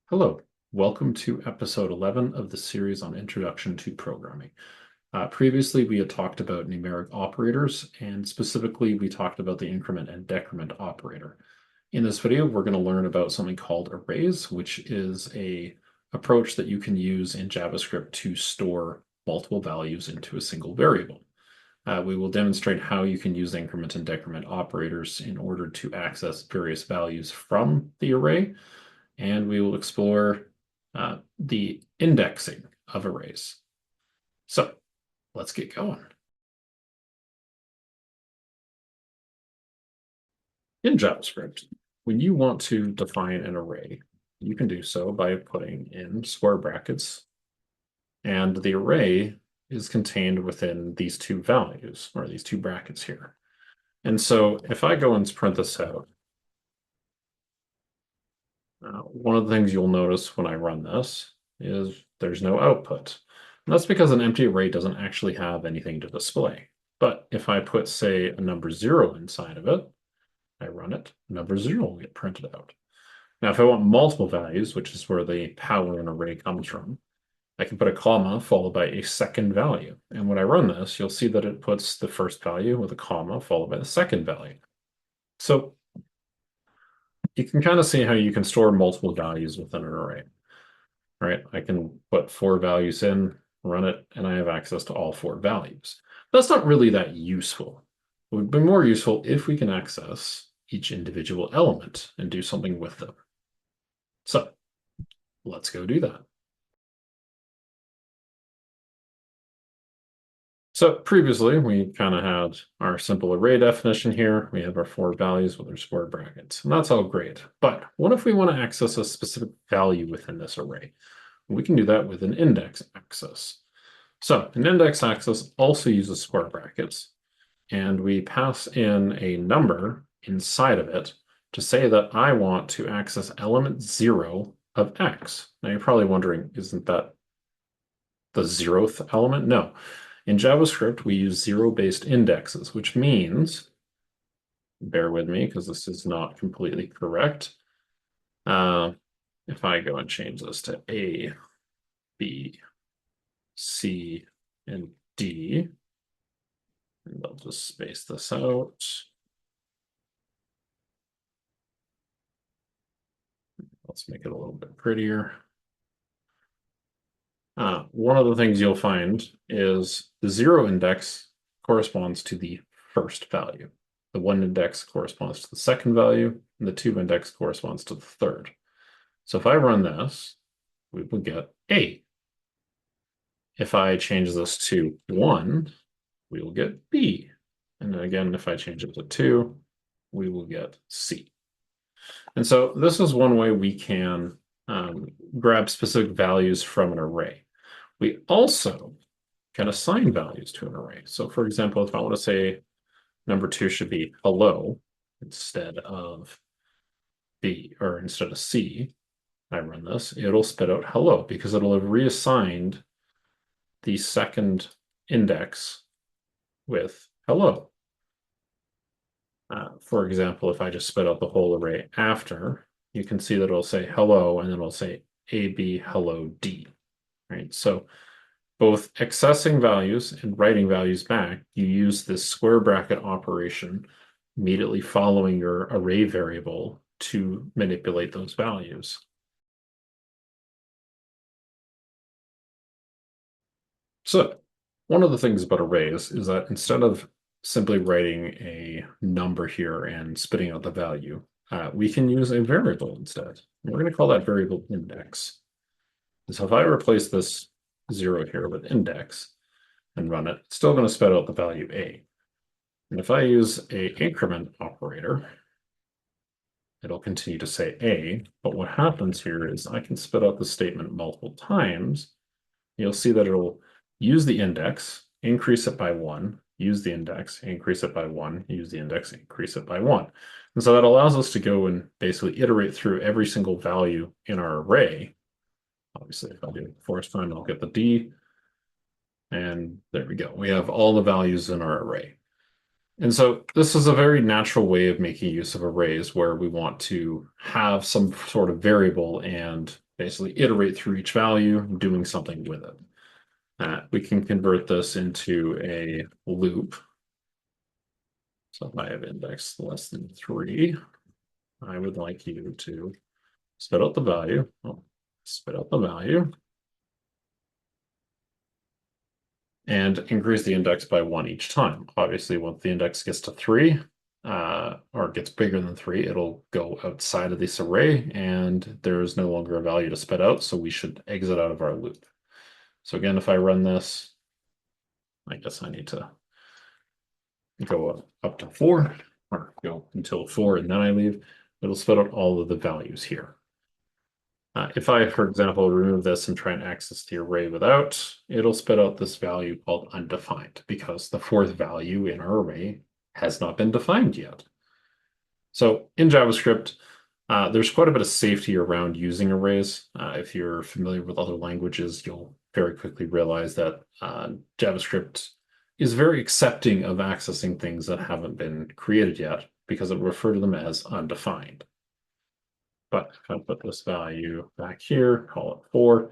Hello, welcome to episode 11 of the series on Introduction to Programming. Previously, we had talked about numeric operators, and specifically, we talked about the increment and decrement operator. In this video, we're going to learn about something called arrays, which is a approach that you can use in JavaScript to store multiple values into a single variable. We will demonstrate how you can use increment and decrement operators in order to access various values from the array, and we will explore the indexing of arrays. So let's get going. In JavaScript, when you want to define an array, you can do so by putting in square brackets, and the array is contained within these two values, or these two brackets here. And so if I go and print this out, one of the things you'll notice when I run this is there's no output. And that's because an empty array doesn't actually have anything to display. But if I put, say, a number 0 inside of it, I run it, number 0 will get printed out. Now, if I want multiple values, which is where the power in an array comes from, I can put a comma followed by a second value. And when I run this, you'll see that it puts the first value with a comma followed by the second value. So you can kind of see how you can store multiple values within an array, right? I can put 4 values in, run it, and I have access to all 4 values. That's not really that useful. It would be more useful if we can access each individual element and do something with them. So let's go do that. So previously, we kind of had our simple array definition here. We have our 4 values with our square brackets, and that's all great. But what if we want to access a specific value within this array? We can do that with an index access. So an index access also uses square brackets, and we pass in a number inside of it to say that I want to access element 0 of x. Now you're probably wondering, isn't that the 0th element? No. In JavaScript, we use zero-based indexes, which means, bear with me because this is not completely correct. If I go and change this to A, B, C, and D, and I'll just space this out. Let's make it a little bit prettier. One of the things you'll find is the 0 index corresponds to the first value. The 1 index corresponds to the second value, and the 2 index corresponds to the third. So if I run this, we will get A. If I change this to 1, we will get B. And then again, if I change it to 2, we will get C. And so this is one way we can grab specific values from an array. We also can assign values to an array. So for example, if I want to say number 2 should be hello instead of B, or instead of C, I run this, it'll spit out hello because it'll have reassigned the second index with hello. For example, if I just spit out the whole array after, you can see that it'll say hello, and then it'll say AB hello D, right? So both accessing values and writing values back, you use this square bracket operation immediately following your array variable to manipulate those values. So one of the things about arrays is that instead of simply writing a number here and spitting out the value, we can use a variable instead. We're going to call that variable index. So if I replace this 0 here with index and run it, it's still going to spit out the value A. And if I use a increment operator, it'll continue to say A, but what happens here is I can spit out the statement multiple times. You'll see that it'll use the index, increase it by 1, use the index, increase it by 1, use the index, increase it by 1. And so that allows us to go and basically iterate through every single value in our array. Obviously, if I do force find, I'll get the D. And there we go. We have all the values in our array. And so this is a very natural way of making use of arrays where we want to have some sort of variable and basically iterate through each value, doing something with it. We can convert this into a loop. So if I have index less than 3, I would like you to spit out the value. Oh, spit out the value. And increase the index by 1 each time. Obviously, once the index gets to 3, or gets bigger than 3, it'll go outside of this array, and there's no longer a value to spit out, so we should exit out of our loop. So again, if I run this, I guess I need to go up to 4, or go until 4, and then I leave. It'll spit out all of the values here. If I, for example, remove this and try and access the array without, it'll spit out this value called undefined because the fourth value in our array has not been defined yet. So in JavaScript, there's quite a bit of safety around using arrays. If you're familiar with other languages, you'll very quickly realize that JavaScript is very accepting of accessing things that haven't been created yet because it refers to them as undefined. But if I put this value back here, call it 4,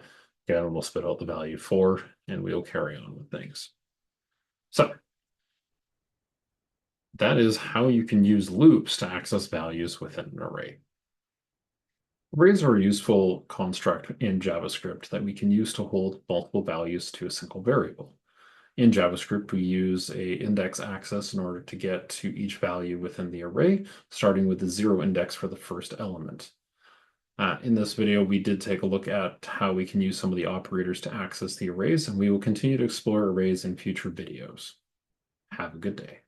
again, we'll spit out the value 4, and we'll carry on with things. So that is how you can use loops to access values within an array. Arrays are a useful construct in JavaScript that we can use to hold multiple values to a single variable. In JavaScript, we use a index access in order to get to each value within the array, starting with the 0 index for the first element. In this video, we did take a look at how we can use some of the operators to access the arrays, and we will continue to explore arrays in future videos. Have a good day.